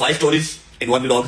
5 stories in one vlog,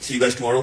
see you guys tomorrow.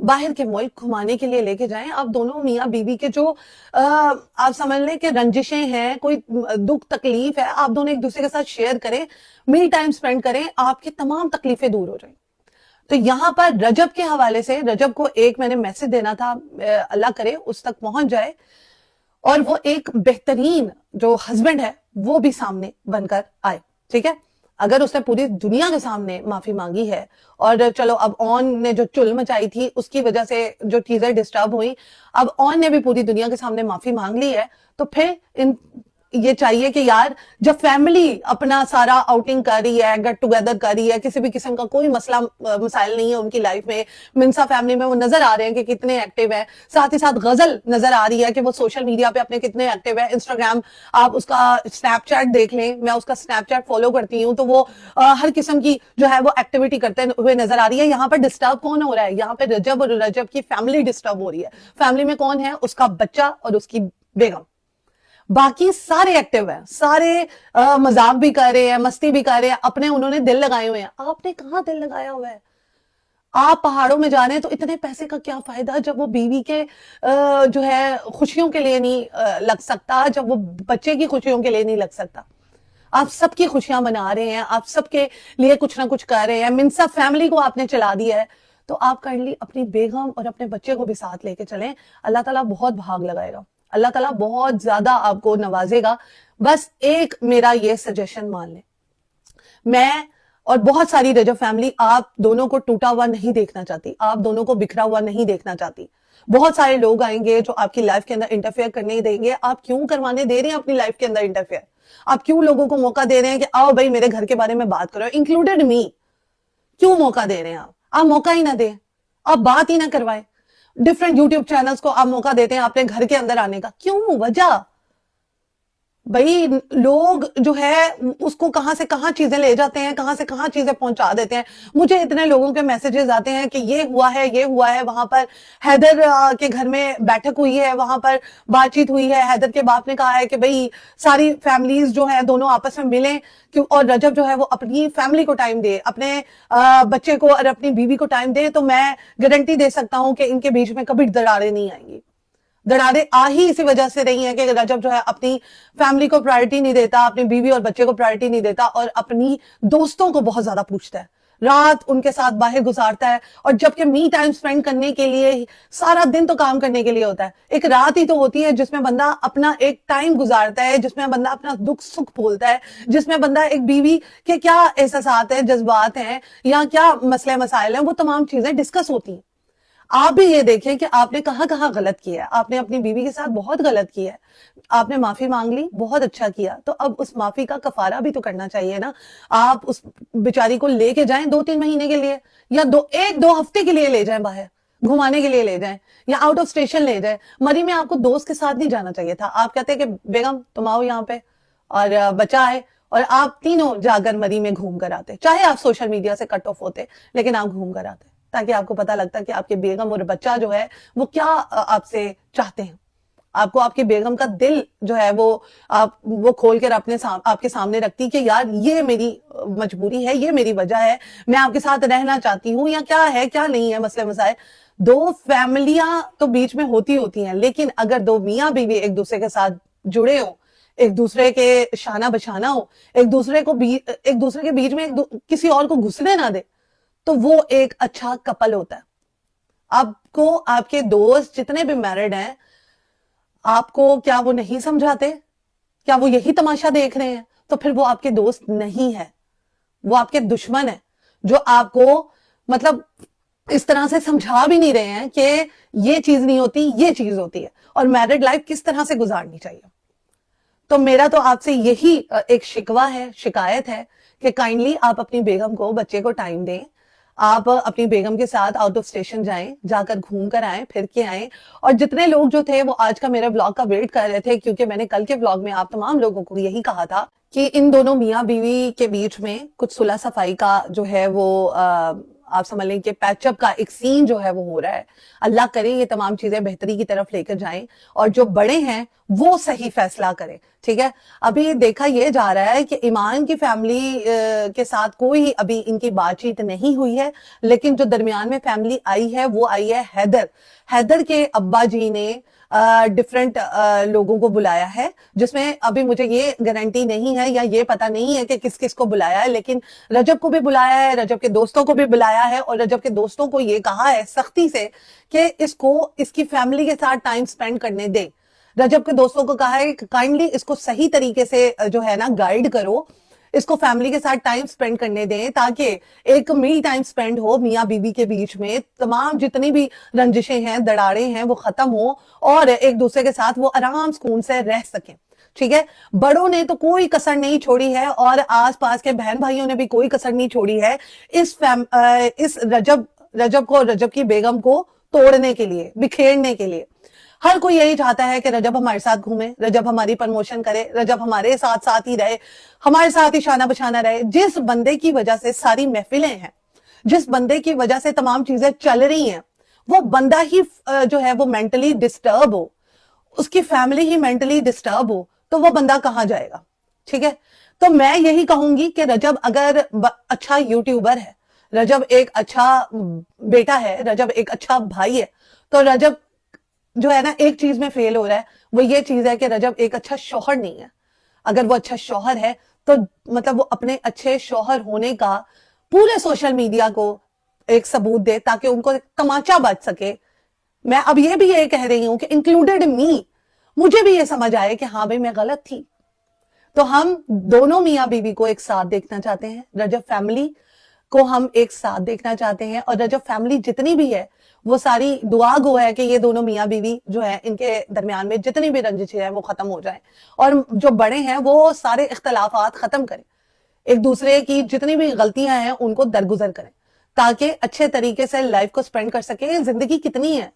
باہر کے ملک گھمانے کے لیے لے کے جائیں. آپ دونوں میاں بیوی کے جو آپ سمجھ لیں کہ رنجشیں ہیں, کوئی دکھ تکلیف ہے, آپ دونوں ایک دوسرے کے ساتھ شیئر کریں, میل ٹائم سپینڈ کریں, آپ کی تمام تکلیفیں دور ہو جائیں. تو یہاں پر رجب کے حوالے سے, رجب کو ایک میں نے میسج دینا تھا, اللہ کرے اس تک پہنچ جائے اور وہ ایک بہترین جو ہسبینڈ ہے وہ بھی سامنے بن کر آئے. ٹھیک ہے, اگر اس نے پوری دنیا کے سامنے معافی مانگی ہے, اور چلو اب اون نے جو چل مچائی تھی اس کی وجہ سے جو چیزیں ڈسٹرب ہوئی, اب اون نے بھی پوری دنیا کے سامنے معافی مانگ لی ہے, تو پھر یہ چاہیے کہ یار جب فیملی اپنا سارا آؤٹنگ کر رہی ہے, گیٹ ٹوگیدر کر رہی ہے, کسی بھی قسم کا کوئی مسئلہ مسائل نہیں ہے ان کی لائف میں, منسا فیملی میں وہ نظر آ رہے ہیں کہ کتنے ایکٹیو ہیں, ساتھ ہی ساتھ غزل نظر آ رہی ہے کہ وہ سوشل میڈیا پہ اپنے کتنے ایکٹیو ہے. انسٹاگرام آپ اس کا سنیپ چیٹ دیکھ لیں, میں اس کا سنیپ چیٹ فالو کرتی ہوں, تو وہ ہر قسم کی جو ہے وہ ایکٹیویٹی کرتے ہوئے نظر آ رہی ہے. یہاں پر ڈسٹرب کون ہو رہا ہے؟ یہاں پہ رجب اور رجب کی فیملی ڈسٹرب ہو رہی ہے. فیملی میں کون ہے؟ اس کا بچہ اور اس کی بیگم. باقی سارے ایکٹیو ہیں, سارے مذاق بھی کر رہے ہیں, مستی بھی کر رہے ہیں, اپنے انہوں نے دل لگائے ہوئے ہیں. آپ نے کہاں دل لگایا ہوا ہے؟ آپ پہاڑوں میں جا رہے ہیں تو اتنے پیسے کا کیا فائدہ جب وہ بیوی کے جو ہے خوشیوں کے لیے نہیں لگ سکتا, جب وہ بچے کی خوشیوں کے لیے نہیں لگ سکتا. آپ سب کی خوشیاں منا رہے ہیں, آپ سب کے لیے کچھ نہ کچھ کر رہے ہیں, منسا فیملی کو آپ نے چلا دیا ہے, تو آپ کائنڈلی اپنی بیگم اور اپنے بچے کو بھی ساتھ لے کے چلیں. اللہ تعالیٰ بہت بھاگ لگائے گا, اللہ تعالیٰ بہت زیادہ آپ کو نوازے گا. بس ایک میرا یہ سجیشن مان لیں, میں اور بہت ساری رجب فیملی آپ دونوں کو ٹوٹا ہوا نہیں دیکھنا چاہتی, آپ دونوں کو بکھرا ہوا نہیں دیکھنا چاہتی. بہت سارے لوگ آئیں گے جو آپ کی لائف کے اندر انٹرفیئر کرنے ہی دیں گے. آپ کیوں کروانے دے رہے ہیں اپنی لائف کے اندر انٹرفیئر؟ آپ کیوں لوگوں کو موقع دے رہے ہیں کہ آؤ بھائی میرے گھر کے بارے میں بات کرو, انکلوڈیڈ می؟ کیوں موقع دے رہے ہیں آپ موقع ہی نہ دیں, آپ بات ہی نہ کروائیں. ڈفرینٹ یوٹیوب چینلز کو آپ موقع دیتے ہیں اپنے گھر کے اندر آنے کا, کیوں؟ وجہ بھائی لوگ جو ہے اس کو کہاں سے کہاں چیزیں لے جاتے ہیں, کہاں سے کہاں چیزیں پہنچا دیتے ہیں. مجھے اتنے لوگوں کے میسیجز آتے ہیں کہ یہ ہوا ہے, وہاں پر حیدر کے گھر میں بیٹھک ہوئی ہے, وہاں پر بات چیت ہوئی ہے, حیدر کے باپ نے کہا ہے کہ بھئی ساری فیملیز جو ہیں دونوں آپس میں ملیں, اور رجب جو ہے وہ اپنی فیملی کو ٹائم دے, اپنے بچے کو اور اپنی بیوی کو ٹائم دے. تو میں گارنٹی دے سکتا ہوں کہ ان کے بیچ میں کبھی دراڑیں نہیں آئیں گی. دراڑیں آ ہی اسی وجہ سے رہی ہیں کہ رجب جو ہے اپنی فیملی کو پرائرٹی نہیں دیتا, اپنی بیوی اور بچے کو پرائرٹی نہیں دیتا, اور اپنی دوستوں کو بہت زیادہ پوچھتا ہے, رات ان کے ساتھ باہر گزارتا ہے. اور جبکہ می ٹائم سپینڈ کرنے کے لیے سارا دن تو کام کرنے کے لیے ہوتا ہے, ایک رات ہی تو ہوتی ہے جس میں بندہ اپنا ایک ٹائم گزارتا ہے, جس میں بندہ اپنا دکھ سکھ بولتا ہے, جس میں بندہ ایک بیوی کے کیا احساسات ہیں, جذبات ہیں, یا کیا مسئلے مسائل ہیں, وہ تمام چیزیں ڈسکس ہوتی ہیں. آپ بھی یہ دیکھیں کہ آپ نے کہاں کہاں غلط کیا ہے. آپ نے اپنی بیوی کے ساتھ بہت غلط کیا ہے, آپ نے معافی مانگ لی, بہت اچھا کیا. تو اب اس معافی کا کفارہ بھی تو کرنا چاہیے نا. آپ اس بیچاری کو لے کے جائیں 2-3 مہینے کے لیے, یا 1-2 ہفتے کے لیے لے جائیں, باہر گھمانے کے لیے لے جائیں, یا آؤٹ آف اسٹیشن لے جائیں. مری میں آپ کو دوست کے ساتھ نہیں جانا چاہیے تھا. آپ کہتے کہ بیگم تم آؤ یہاں پہ, اور بچہ آئے, اور آپ تینوں جا کر مری میں گھوم کر آتے. چاہے آپ سوشل میڈیا سے کٹ آف ہوتے, لیکن آپ گھوم کر آتے, تاکہ آپ کو پتا لگتا کہ آپ کے بیگم اور بچہ جو ہے وہ کیا آپ سے چاہتے ہیں. آپ کو آپ کے بیگم کا دل جو ہے وہ کھول کر آپ کے سامنے رکھتی کہ یار یہ میری مجبوری ہے, یہ میری وجہ ہے, میں آپ کے ساتھ رہنا چاہتی ہوں, یا کیا ہے کیا نہیں ہے مسئلے مسائل. 2 فیملیاں تو بیچ میں ہوتی ہیں, لیکن اگر 2 میاں بیوی ایک دوسرے کے ساتھ جڑے ہوں, ایک دوسرے کے شانہ بشانہ ہو, ایک دوسرے کے بیچ میں کسی اور کو گھسنے نہ دے, تو وہ ایک اچھا کپل ہوتا ہے. آپ کو آپ کے دوست جتنے بھی میرڈ ہیں, آپ کو کیا وہ نہیں سمجھاتے؟ کیا وہ یہی تماشا دیکھ رہے ہیں؟ تو پھر وہ آپ کے دوست نہیں ہے, وہ آپ کے دشمن ہے, جو آپ کو مطلب اس طرح سے سمجھا بھی نہیں رہے ہیں کہ یہ چیز نہیں ہوتی, یہ چیز ہوتی ہے, اور میرڈ لائف کس طرح سے گزارنی چاہیے. تو میرا تو آپ سے یہی ایک شکوہ ہے, شکایت ہے کہ کائنڈلی آپ اپنی بیگم کو, بچے کو ٹائم دیں. آپ اپنی بیگم کے ساتھ آؤٹ آف اسٹیشن جائیں, جا کر گھوم کر آئیں, پھر کے آئیں. اور جتنے لوگ جو تھے وہ آج کا میرے بلاگ کا ویٹ کر رہے تھے, کیونکہ میں نے کل کے بلاگ میں آپ تمام لوگوں کو یہی کہا تھا کہ ان دونوں میاں بیوی کے بیچ میں کچھ صلح صفائی کا جو ہے وہ آپ سمجھ لیں کہ پیچ اپ کا ایک سین جو ہے وہ ہو رہا ہے. اللہ کرے یہ تمام چیزیں بہتری کی طرف لے کر جائیں اور جو بڑے ہیں وہ صحیح فیصلہ کریں. ٹھیک ہے, ابھی دیکھا یہ جا رہا ہے کہ ایمان کی فیملی کے ساتھ کوئی ابھی ان کی بات چیت نہیں ہوئی ہے, لیکن جو درمیان میں فیملی آئی ہے وہ آئی ہے حیدر کے ابا جی نے ڈفرنٹ لوگوں کو بلایا ہے, جس میں ابھی مجھے یہ گارنٹی نہیں ہے یا یہ پتا نہیں ہے کہ کس کس کو بلایا ہے, لیکن رجب کو بھی بلایا ہے, رجب کے دوستوں کو بھی بلایا ہے, اور رجب کے دوستوں کو یہ کہا ہے سختی سے کہ اس کو اس کی فیملی کے ساتھ ٹائم سپینڈ کرنے دیں. رجب کے دوستوں کو کہا ہے کہ کائنڈلی اس کو صحیح طریقے سے جو ہے نا گائیڈ کرو, اس کو فیملی کے ساتھ ٹائم سپینڈ کرنے دیں تاکہ ایک می ٹائم سپینڈ ہو میاں بیوی کے بیچ میں, تمام جتنی بھی رنجشیں ہیں دڑاڑے ہیں وہ ختم ہو اور ایک دوسرے کے ساتھ وہ آرام سکون سے رہ سکیں. ٹھیک ہے, بڑوں نے تو کوئی کسر نہیں چھوڑی ہے اور آس پاس کے بہن بھائیوں نے بھی کوئی کسر نہیں چھوڑی ہے اس رجب کو, رجب کی بیگم کو توڑنے کے لیے, بکھیرنے کے لیے. ہر کوئی یہی چاہتا ہے کہ رجب ہمارے ساتھ گھومے, رجب ہماری پروموشن کرے, رجب ہمارے ساتھ ساتھ ہی رہے, ہمارے ساتھ ہی شانہ بشانہ رہے. جس بندے کی وجہ سے ساری محفلیں ہیں, جس بندے کی وجہ سے تمام چیزیں چل رہی ہیں, وہ بندہ ہی جو ہے وہ مینٹلی ڈسٹرب ہو, اس کی فیملی ہی مینٹلی ڈسٹرب ہو, تو وہ بندہ کہاں جائے گا. ٹھیک ہے, تو میں یہی کہوں گی کہ رجب اگر اچھا یوٹیوبر ہے, رجب ایک اچھا بیٹا ہے, رجب ایک اچھا بھائی ہے, تو رجب جو ہے نا ایک چیز میں فیل ہو رہا ہے, وہ یہ چیز ہے کہ رجب ایک اچھا شوہر نہیں ہے. اگر وہ اچھا شوہر ہے تو مطلب وہ اپنے اچھے شوہر ہونے کا پورے سوشل میڈیا کو ایک ثبوت دے تاکہ ان کو تماچا بچ سکے. میں اب یہ بھی یہ کہہ رہی ہوں کہ انکلوڈیڈ می, مجھے بھی یہ سمجھ آئے کہ ہاں بھائی میں غلط تھی. تو ہم دونوں میاں بیوی کو ایک ساتھ دیکھنا چاہتے ہیں, رجب فیملی کو ہم ایک ساتھ دیکھنا چاہتے ہیں, اور رجب فیملی جتنی بھی ہے وہ ساری دعا گو ہے کہ یہ دونوں میاں بیوی جو ہے ان کے درمیان میں جتنی بھی رنجشیں ہیں وہ ختم ہو جائیں, اور جو بڑے ہیں وہ سارے اختلافات ختم کریں, ایک دوسرے کی جتنی بھی غلطیاں ہیں ان کو درگزر کریں تاکہ اچھے طریقے سے لائف کو سپینڈ کر سکیں. زندگی کتنی ہے,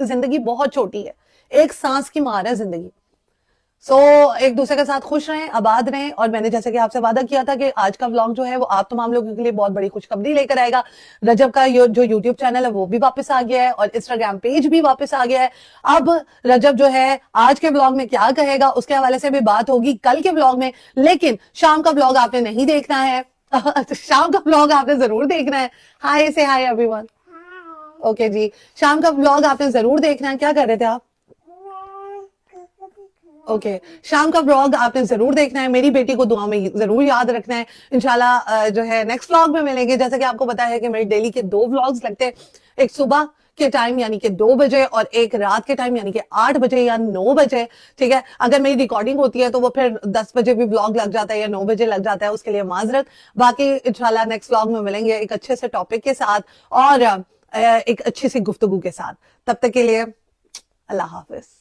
زندگی بہت چھوٹی ہے, ایک سانس کی مار ہے زندگی. سو ایک دوسرے کے ساتھ خوش رہیں, آباد رہیں, اور میں نے جیسے کہ آپ سے وعدہ کیا تھا کہ آج کا ولاگ جو ہے وہ آپ تمام لوگوں کے لیے بہت بڑی خوشخبری لے کر آئے گا. رجب کا جو یوٹیوب چینل ہے وہ بھی واپس آ گیا ہے اور انسٹاگرام پیج بھی واپس آ گیا ہے. اب رجب جو ہے آج کے ولاگ میں کیا کہے گا اس کے حوالے سے بھی بات ہوگی کل کے ولاگ میں, لیکن شام کا ولاگ آپ نے نہیں دیکھنا ہے, شام کا ولاگ آپ نے ضرور دیکھنا ہے. ہائی سے ہائی ایوری ون. اوکے جی, شام کا ولاگ آپ نے ضرور دیکھنا ہے. کیا کر رہے تھے آپ؟ اوکے, شام کا ولاگ آپ نے ضرور دیکھنا ہے. میری بیٹی کو دعا میں ضرور یاد رکھنا ہے. انشاءاللہ جو ہے نیکسٹ ولاگ میں ملیں گے. جیسا کہ آپ کو پتا ہے کہ میرے ڈیلی کے 2 ولاگز لگتے ہیں, ایک صبح کے ٹائم یعنی کہ 2 بجے اور ایک رات کے ٹائم یعنی کہ 8 بجے یا 9 بجے. ٹھیک ہے, اگر میری ریکارڈنگ ہوتی ہے تو وہ پھر 10 بجے بھی ولاگ لگ جاتا ہے یا 9 بجے لگ جاتا ہے, اس کے لیے معذرت. باقی انشاءاللہ نیکسٹ ولاگ میں ملیں گے ایک اچھے سے ٹاپک کے ساتھ اور ایک اچھی سی گفتگو کے ساتھ. تب تک کے لیے اللہ حافظ.